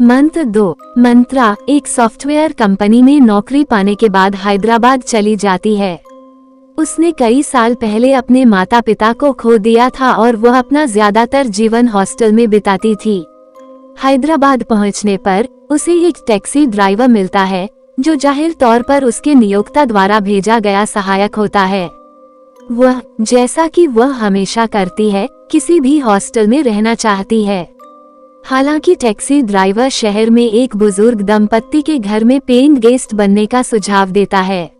मंत्र 2। मंत्रा एक software company में नौकरी पाने के बाद हैदराबाद चली जाती है। उसने कई साल पहले अपने माता पिता को खो दिया था और वह अपना ज्यादातर जीवन हॉस्टल में बिताती थी। हैदराबाद पहुंचने पर उसे एक टैक्सी ड्राइवर मिलता है जो जाहिर तौर पर उसके नियोक्ता द्वारा भेजा गया सहायक होता है। वह, जैसा कि वह हमेशा करती है, किसी भी हॉस्टल में रहना चाहती है। हालांकि टैक्सी ड्राइवर शहर में एक बुजुर्ग दंपत्ति के घर में पेइंग गेस्ट बनने का सुझाव देता है।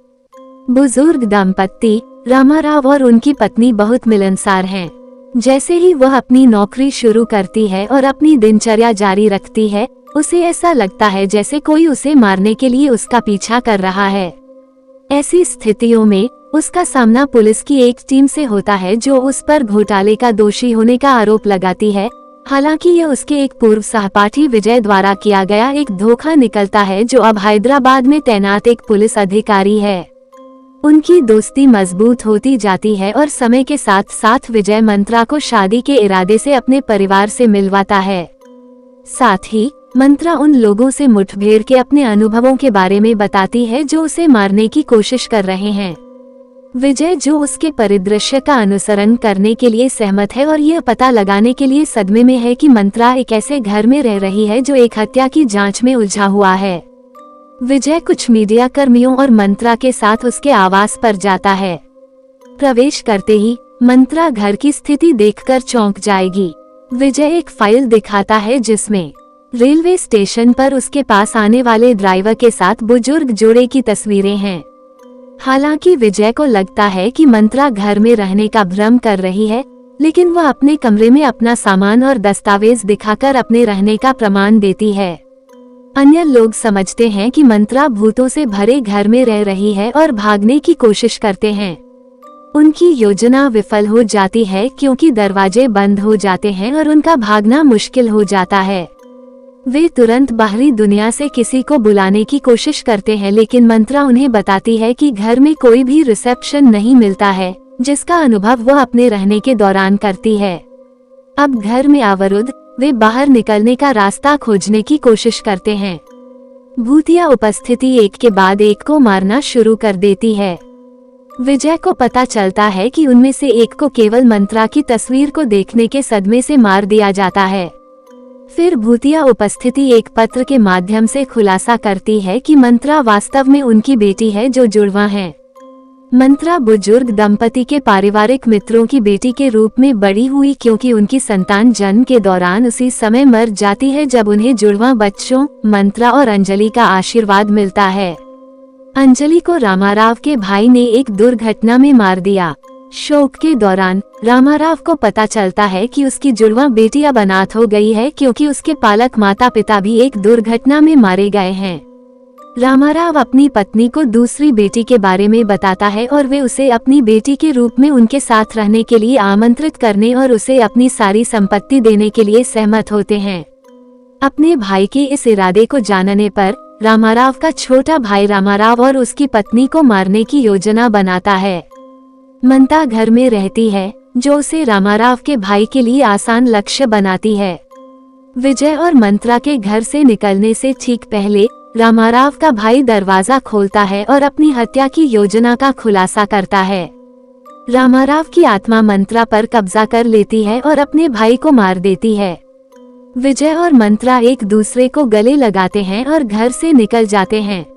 बुजुर्ग दंपत्ति रामाराव और उनकी पत्नी बहुत मिलनसार हैं। जैसे ही वह अपनी नौकरी शुरू करती है और अपनी दिनचर्या जारी रखती है, उसे ऐसा लगता है जैसे कोई उसे मारने के लिए उसका पीछा कर रहा है। ऐसी स्थितियों में उसका सामना पुलिस की एक टीम से होता है जो उस पर घोटाले का दोषी होने का आरोप लगाती है। हालांकि यह उसके एक पूर्व सहपाठी विजय द्वारा किया गया एक धोखा निकलता है जो अब हैदराबाद में तैनात एक पुलिस अधिकारी है। उनकी दोस्ती मजबूत होती जाती है और समय के साथ साथ विजय मंत्रा को शादी के इरादे से अपने परिवार से मिलवाता है। साथ ही मंत्रा उन लोगों से मुठभेड़ के अपने अनुभवों के बारे में बताती है जो उसे मारने की कोशिश कर रहे हैं। विजय, जो उसके परिदृश्य का अनुसरण करने के लिए सहमत है और यह पता लगाने के लिए सदमे में है कि मंत्रा एक ऐसे घर में रह रही है जो एक हत्या की जांच में उलझा हुआ है। विजय कुछ मीडिया कर्मियों और मंत्रा के साथ उसके आवास पर जाता है। प्रवेश करते ही मंत्रा घर की स्थिति देखकर चौंक जाएगी। विजय एक फाइल दिखाता है जिसमें रेलवे स्टेशन पर उसके पास आने वाले ड्राइवर के साथ बुजुर्ग जोड़े की तस्वीरें हैं। हालांकि विजय को लगता है कि मंत्रा घर में रहने का भ्रम कर रही है, लेकिन वह अपने कमरे में अपना सामान और दस्तावेज दिखाकर अपने रहने का प्रमाण देती है। अन्य लोग समझते हैं कि मंत्रा भूतों से भरे घर में रह रही है और भागने की कोशिश करते हैं। उनकी योजना विफल हो जाती है क्योंकि दरवाजे बंद हो जाते हैं और उनका भागना मुश्किल हो जाता है। वे तुरंत बाहरी दुनिया से किसी को बुलाने की कोशिश करते हैं, लेकिन मंत्रा उन्हें बताती है कि घर में कोई भी रिसेप्शन नहीं मिलता है, जिसका अनुभव वह अपने रहने के दौरान करती है। अब घर में अवरुद्ध वे बाहर निकलने का रास्ता खोजने की कोशिश करते हैं। भूतिया उपस्थिति एक के बाद एक को मारना शुरू कर देती है। विजय को पता चलता है कि उनमें से एक को केवल मंत्रा की तस्वीर को देखने के सदमे से मार दिया जाता है। फिर भूतिया उपस्थिति एक पत्र के माध्यम से खुलासा करती है कि मंत्रा वास्तव में उनकी बेटी है जो जुड़वा है। मंत्रा बुजुर्ग दंपति के पारिवारिक मित्रों की बेटी के रूप में बड़ी हुई क्योंकि उनकी संतान जन्म के दौरान उसी समय मर जाती है जब उन्हें जुड़वा बच्चों मंत्रा और अंजलि का आशीर्वाद मिलता है। अंजलि को रामाराव के भाई ने एक दुर्घटना में मार दिया। शोक के दौरान रामाराव को पता चलता है कि उसकी जुड़वा बेटी अब अनाथ हो गई है क्योंकि उसके पालक माता पिता भी एक दुर्घटना में मारे गए हैं। रामाराव अपनी पत्नी को दूसरी बेटी के बारे में बताता है और वे उसे अपनी बेटी के रूप में उनके साथ रहने के लिए आमंत्रित करने और उसे अपनी सारी संपत्ति देने के लिए सहमत होते हैं। अपने भाई के इस इरादे को जानने पर रामाराव का छोटा भाई रामाराव और उसकी पत्नी को मारने की योजना बनाता है। मंता घर में रहती है जो उसे रामाराव के भाई के लिए आसान लक्ष्य बनाती है। विजय और मंत्रा के घर से निकलने से ठीक पहले रामाराव का भाई दरवाजा खोलता है और अपनी हत्या की योजना का खुलासा करता है। रामाराव की आत्मा मंत्रा पर कब्जा कर लेती है और अपने भाई को मार देती है। विजय और मंत्रा एक दूसरे को गले लगाते हैं और घर से निकल जाते हैं।